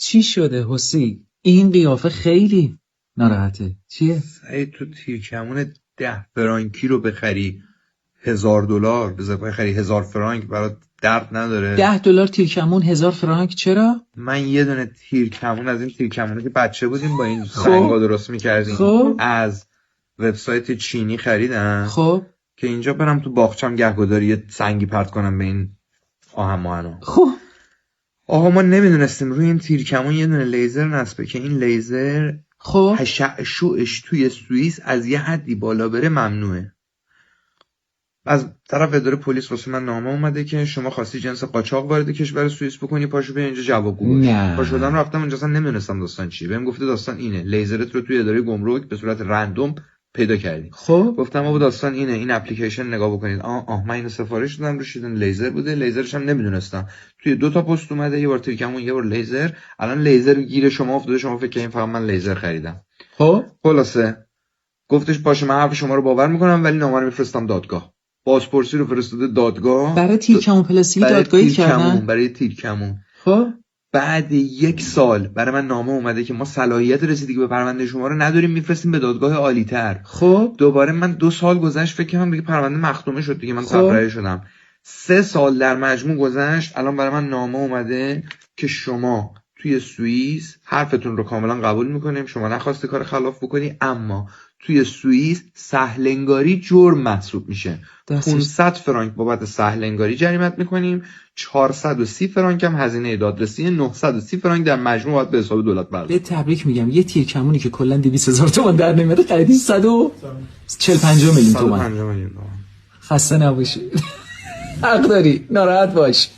چی شده حسی؟ این قیافه خیلی ناراحته. چیه؟ سعید تو تیرکمون 10 فرانکی رو بخری $1000 بخری 1000 فرانک برات درد نداره. $10 تیرکمون 1000 فرانک چرا؟ من یه دونه تیرکمون از این تیرکمونه که بچه بودیم با این سنگا درست میکردیم از وبسایت چینی خریدم. خب که اینجا برم تو باغچم گهگداری یه سنگی پرت کنم به این آهن ماهنا. خب آقا ما نمیدونستیم روی این تیرکمون یه دونه لیزر نصبه که این لیزر خب تشعشعش توی سوئیس از یه حدی بالا بره ممنوعه. از طرف اداره پلیس واسه من نامه اومده که شما خواستی جنس قاچاق وارد کشور سوئیس بکنی، پاشو بیا اینجا جوابگو باش. پا شدم رفتم اونجا، اصلا نمیدونستم داستان چیه. بهم گفته داستان اینه، لیزرت رو توی اداره گمرک به صورت رندوم پیدا کردی. خب گفتم آقا داستان اینه، این اپلیکیشن نگاه بکنید. من اینو سفارش دادم، روش یه لیزر بوده، لیزرش هم نمیدونستم. توی 2 تا پست اومده، یه بار تیرکمون یه بار لیزر. الان لیزر گیر شما افتاده، شما فکر کنید فقط من لیزر خریدم. خب خلاصه گفتش باشه من حرف شما رو باور میکنم ولی نامه رو میفرستم دادگاه. بازپرسی رو فرستاده دادگاه برای تیرکمون پلاستیکی دادگاهی کردن. برای تیرکمون. خب بعد 1 سال برای من نامه اومده که ما صلاحیت رسیدگی به پرونده شما رو نداریم، میفرستیم به دادگاه عالی‌تر. خب دوباره من 2 سال گذشت، فکر کنم دیگه پرونده مختومه شد دیگه، من تبرئه شدم. 3 سال در مجموع گذشت. الان برای من نامه اومده که شما توی سوئیس حرفتون رو کاملا قبول میکنیم، شما نخواسته کار خلاف بکنی، اما توی سوئیس سهلنگاری جرم محسوب میشه. 500 فرانک بابت سهلنگاری جریمت میکنیم، 430 فرانک هم هزینه دادرسی، 930 فرانک در مجموع باید به حساب دولت برداشت. به تبریک میگم. یه تیرکمونی که کلا 200,000 تومان در نمیاد خریدی 140-50 میلیون تومان. $150 میلیون. خسته نباشی. حق داری، ناراحت باش.